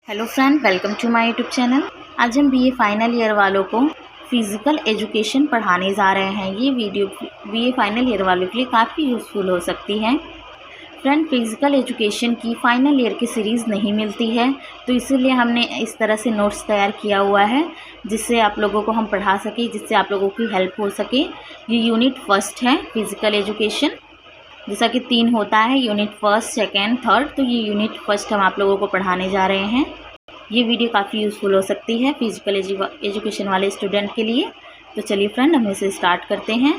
Hello friend, welcome to my YouTube channel. आज हम BA final year वालों को फिज़िकल एजुकेशन पढ़ाने जा रहे हैं। ये वीडियो बीए फाइनल ईयर वालों के लिए काफ़ी यूज़फुल हो सकती है। फ्रेंड, फिज़िकल एजुकेशन की फ़ाइनल ईयर की सीरीज़ नहीं मिलती है, तो इसीलिए हमने इस तरह से नोट्स तैयार किया हुआ है जिससे आप लोगों को हम पढ़ा सकें, जिससे आप लोगों की हेल्प हो सके। ये यूनिट फर्स्ट है फिज़िकल एजुकेशन, जैसा कि 3 होता है, यूनिट फर्स्ट, सेकेंड, थर्ड। तो ये यूनिट फर्स्ट हम आप लोगों को पढ़ाने जा रहे हैं। ये वीडियो काफ़ी यूज़फुल हो सकती है फिज़िकल एजुकेशन वाले स्टूडेंट के लिए। तो चलिए फ्रेंड, हम इसे स्टार्ट करते हैं।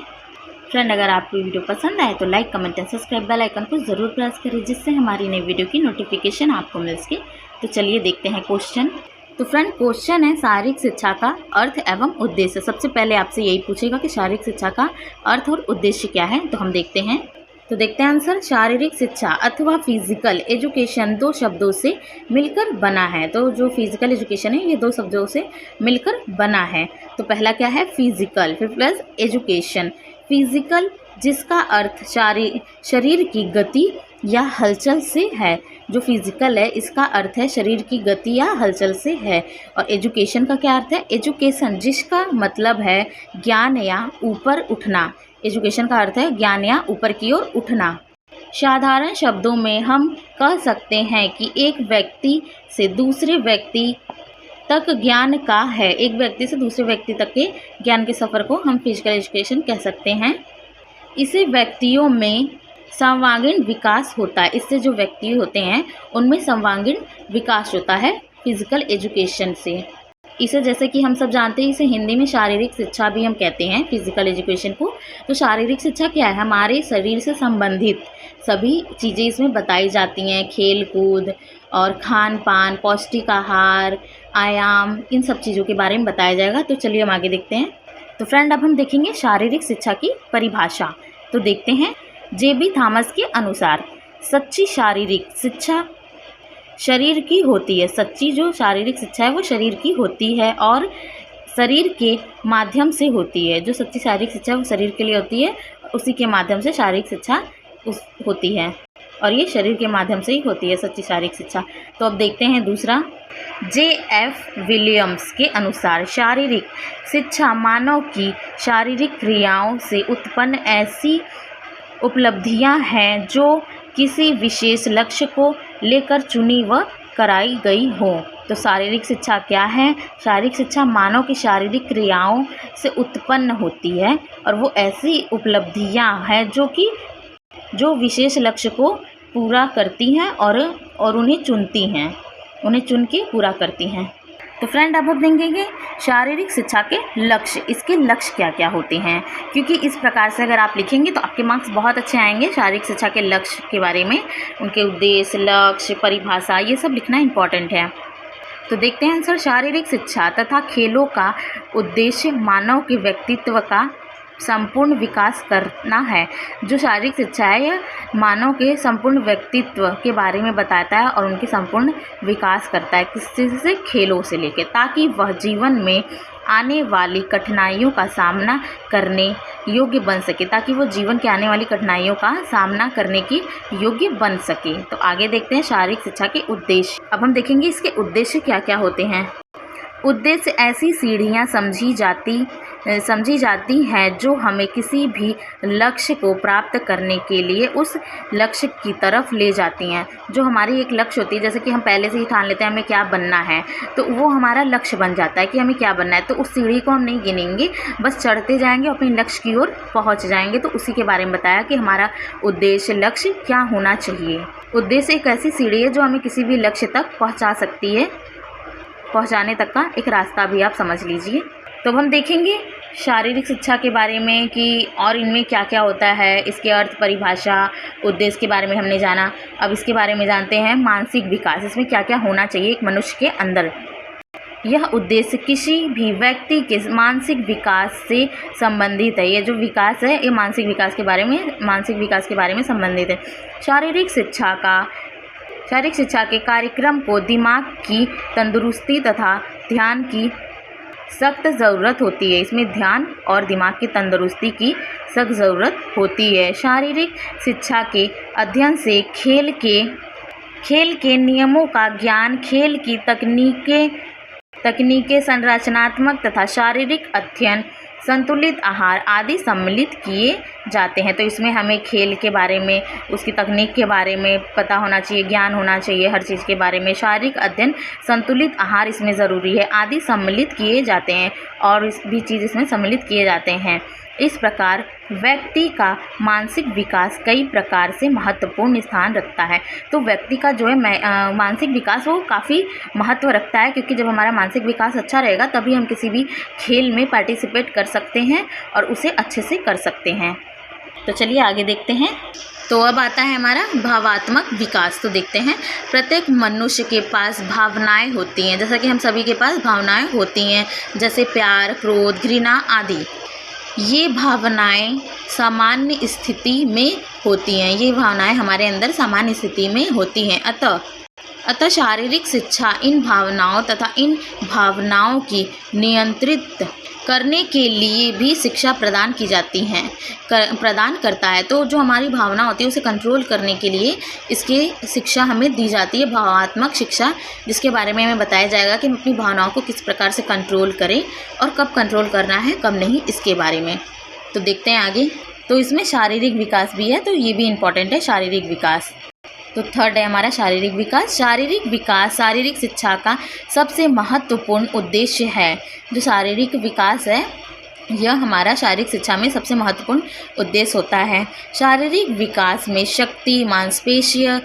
फ्रेंड, अगर आपको वीडियो पसंद आए तो like, comment and subscribe bell icon को ज़रूर प्रेस करें, जिससे हमारी नई वीडियो की नोटिफिकेशन आपको मिल सके। तो चलिए देखते हैं क्वेश्चन। तो फ्रेंड, क्वेश्चन है शारीरिक शिक्षा का अर्थ एवं उद्देश्य। सबसे पहले आपसे यही पूछेगा कि शारीरिक शिक्षा का अर्थ और उद्देश्य क्या है। तो हम देखते हैं। तो देखते हैं आंसर। शारीरिक शिक्षा अथवा फिजिकल एजुकेशन 2 शब्दों से मिलकर बना है। तो जो फिजिकल एजुकेशन है ये 2 शब्दों से मिलकर बना है। तो पहला क्या है? फिजिकल, फिर प्लस एजुकेशन। फिजिकल जिसका अर्थ शरीर की गति या हलचल से है। जो फिजिकल है इसका अर्थ है शरीर की गति या हलचल से है। और एजुकेशन का क्या अर्थ है? एजुकेशन जिसका मतलब है ज्ञान या ऊपर उठना। एजुकेशन का अर्थ है ज्ञान या ऊपर की ओर उठना। साधारण शब्दों में हम कह सकते हैं कि एक व्यक्ति से दूसरे व्यक्ति तक ज्ञान का है। एक व्यक्ति से दूसरे व्यक्ति तक के ज्ञान के सफ़र को हम फिजिकल एजुकेशन कह सकते हैं। इसे व्यक्तियों में सर्वांगीण विकास होता है। इससे जो व्यक्ति होते हैं उनमें सर्वांगीण विकास होता है फिजिकल एजुकेशन से। इसे जैसे कि हम सब जानते हैं, इसे हिंदी में शारीरिक शिक्षा भी हम कहते हैं फिजिकल एजुकेशन को। तो शारीरिक शिक्षा क्या है? हमारे शरीर से संबंधित सभी चीज़ें इसमें बताई जाती हैं। खेल कूद और खान पान, पौष्टिक आहार, आयाम, इन सब चीज़ों के बारे में बताया जाएगा। तो चलिए हम आगे देखते हैं। तो फ्रेंड, अब हम देखेंगे शारीरिक शिक्षा की परिभाषा। तो देखते हैं। जे.बी. थॉमस के अनुसार सच्ची शारीरिक शिक्षा शरीर की होती है। सच्ची जो शारीरिक शिक्षा है वो शरीर की होती है और शरीर के माध्यम से होती है। जो सच्ची शारीरिक शिक्षा है वो शरीर के लिए होती है, उसी के माध्यम से शारीरिक शिक्षा होती है। और ये शरीर के माध्यम से ही होती है सच्ची शारीरिक शिक्षा। तो अब देखते हैं दूसरा। जे.एफ. विलियम्स के अनुसार शारीरिक शिक्षा मानव की शारीरिक क्रियाओं से उत्पन्न ऐसी उपलब्धियां हैं जो किसी विशेष लक्ष्य को लेकर चुनी व कराई गई हो। तो शारीरिक शिक्षा क्या है? शारीरिक शिक्षा मानव की शारीरिक क्रियाओं से उत्पन्न होती है और वो ऐसी उपलब्धियां हैं जो विशेष लक्ष्य को पूरा करती हैं और उन्हें चुनती हैं, उन्हें चुन के पूरा करती हैं। तो फ्रेंड, अब हम देखेंगे शारीरिक शिक्षा के लक्ष्य। इसके लक्ष्य क्या क्या होते हैं, क्योंकि इस प्रकार से अगर आप लिखेंगे तो आपके मार्क्स बहुत अच्छे आएंगे। शारीरिक शिक्षा के लक्ष्य के बारे में, उनके उद्देश्य, लक्ष्य, परिभाषा, ये सब लिखना इंपॉर्टेंट है। तो देखते हैं आंसर। शारीरिक शिक्षा तथा खेलों का उद्देश्य मानव के व्यक्तित्व का संपूर्ण विकास करना है। जो शारीरिक शिक्षा है यह मानव के संपूर्ण व्यक्तित्व के बारे में बताता है और उनके संपूर्ण विकास करता है, किसी से खेलों से लेकर, ताकि वह जीवन में आने वाली कठिनाइयों का सामना करने योग्य बन सके, ताकि वो जीवन के आने वाली कठिनाइयों का सामना करने की योग्य बन सके। तो आगे देखते हैं शारीरिक शिक्षा के उद्देश्य। अब हम देखेंगे इसके उद्देश्य क्या क्या होते हैं। उद्देश्य ऐसी सीढ़ियाँ समझी जाती हैं जो हमें किसी भी लक्ष्य को प्राप्त करने के लिए उस लक्ष्य की तरफ ले जाती हैं। जो हमारी एक लक्ष्य होती है, जैसे कि हम पहले से ही ठान लेते हैं हमें क्या बनना है, तो वो हमारा लक्ष्य बन जाता है कि हमें क्या बनना है। तो उस सीढ़ी को हम नहीं गिनेंगे, बस चढ़ते जाएंगे और अपने लक्ष्य की ओर पहुँच जाएंगे। तो उसी के बारे में बताया कि हमारा उद्देश्य, लक्ष्य क्या होना चाहिए। उद्देश्य एक ऐसी सीढ़ी है जो हमें किसी भी लक्ष्य तक पहुँचा सकती है, पहुंचाने तक का एक रास्ता भी आप समझ लीजिए। तो हम देखेंगे शारीरिक शिक्षा के बारे में कि और इनमें क्या क्या होता है, इसके अर्थ, परिभाषा, उद्देश्य के बारे में हमने जाना। अब इसके बारे में जानते हैं मानसिक विकास। इसमें क्या क्या होना चाहिए एक मनुष्य के अंदर। यह उद्देश्य किसी भी व्यक्ति के मानसिक विकास से संबंधित है। ये जो विकास है ये मानसिक विकास के बारे में संबंधित है। शारीरिक शिक्षा के कार्यक्रम को दिमाग की तंदुरुस्ती तथा ध्यान की सख्त ज़रूरत होती है। इसमें ध्यान और दिमाग की तंदुरुस्ती की सख्त ज़रूरत होती है। शारीरिक शिक्षा के अध्ययन से खेल के खेल के नियमों का ज्ञान, खेल की तकनीकें, संरचनात्मक तथा शारीरिक अध्ययन, संतुलित आहार आदि सम्मिलित किए जाते हैं। तो इसमें हमें खेल के बारे में, उसकी तकनीक के बारे में पता होना चाहिए, ज्ञान होना चाहिए हर चीज़ के बारे में। शारीरिक अध्ययन, संतुलित आहार इसमें ज़रूरी है, आदि सम्मिलित किए जाते हैं और इस भी चीज़ इसमें सम्मिलित किए जाते हैं। इस प्रकार व्यक्ति का मानसिक विकास कई प्रकार से महत्वपूर्ण स्थान रखता है। तो व्यक्ति का जो है मानसिक विकास वो काफ़ी महत्व रखता है, क्योंकि जब हमारा मानसिक विकास अच्छा रहेगा तभी हम किसी भी खेल में पार्टिसिपेट कर सकते हैं और उसे अच्छे से कर सकते हैं। तो चलिए आगे देखते हैं। तो अब आता है हमारा भावात्मक विकास। तो देखते हैं, प्रत्येक मनुष्य के पास भावनाएं होती हैं, जैसा कि हम सभी के पास भावनाएं होती हैं, जैसे प्यार, क्रोध, घृणा आदि। ये भावनाएं सामान्य स्थिति में होती हैं, ये भावनाएं हमारे अंदर सामान्य स्थिति में होती हैं। अतः शारीरिक शिक्षा इन भावनाओं तथा इन भावनाओं की नियंत्रित करने के लिए भी शिक्षा प्रदान की जाती हैं, प्रदान करता है। तो जो हमारी भावना होती है उसे कंट्रोल करने के लिए इसकी शिक्षा हमें दी जाती है, भावात्मक शिक्षा, जिसके बारे में हमें बताया जाएगा कि हम अपनी भावनाओं को किस प्रकार से कंट्रोल करें और कब कंट्रोल करना है, कब नहीं, इसके बारे में। तो देखते हैं आगे। तो इसमें शारीरिक विकास भी है, तो ये भी इम्पॉर्टेंट है, शारीरिक विकास। तो थर्ड है हमारा शारीरिक विकास। शारीरिक विकास शारीरिक शिक्षा का सबसे महत्वपूर्ण उद्देश्य है। जो शारीरिक विकास है यह हमारा शारीरिक शिक्षा में सबसे महत्वपूर्ण उद्देश्य होता है। शारीरिक विकास में शक्ति, मांसपेशियाँ,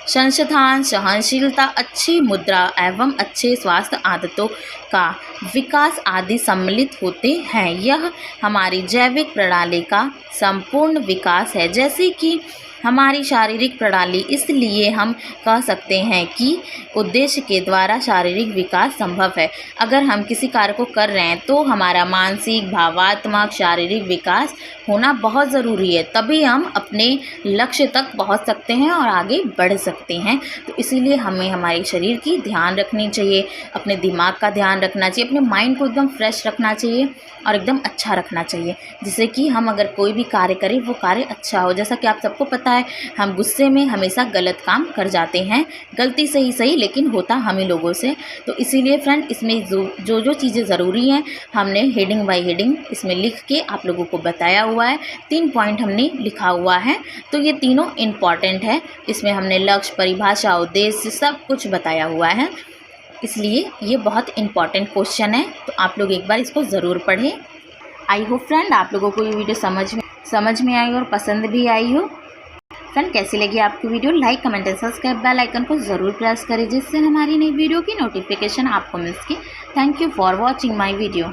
संसाधन, सहनशीलता, अच्छी मुद्रा एवं अच्छे स्वास्थ्य आदतों का विकास आदि सम्मिलित होते हैं। यह हमारी जैविक प्रणाली का संपूर्ण विकास है। जैसे कि हमारी शारीरिक प्रणाली, इसलिए हम कह सकते हैं कि उद्देश्य के द्वारा शारीरिक विकास संभव है। अगर हम किसी कार्य को कर रहे हैं तो हमारा मानसिक, भावात्मक, शारीरिक विकास होना बहुत ज़रूरी है, तभी हम अपने लक्ष्य तक पहुंच सकते हैं और आगे बढ़ सकते हैं। तो इसीलिए हमें हमारे शरीर की ध्यान रखनी चाहिए, अपने दिमाग का ध्यान रखना चाहिए, अपने माइंड को एकदम फ्रेश रखना चाहिए और एकदम अच्छा रखना चाहिए, जिससे कि हम अगर कोई भी कार्य करें वो कार्य अच्छा हो। जैसा कि आप सबको पता है, हम गुस्से में हमेशा गलत काम कर जाते हैं, गलती से ही सही, लेकिन होता हम ही लोगों से। तो इसीलिए फ्रेंड, इसमें जो चीज़ें ज़रूरी हैं हमने हेडिंग बाय हेडिंग इसमें लिख के आप लोगों को बताया हुआ है। 3 पॉइंट हमने लिखा हुआ है, तो ये तीनों इम्पॉर्टेंट है। इसमें हमने लक्ष्य, परिभाषा, उद्देश्य सब कुछ बताया हुआ है, इसलिए ये बहुत इम्पॉर्टेंट क्वेश्चन है। तो आप लोग एक बार इसको ज़रूर पढ़ें। आई होप फ्रेंड आप लोगों को ये वीडियो समझ में आई और पसंद भी आई हो। फ्रेंड, कैसी लगी आपकी video? Like, comment and subscribe, bell icon को ज़रूर प्रेस करें, जिससे हमारी नई वीडियो की नोटिफिकेशन आपको मिल सके। Thank you for watching my video.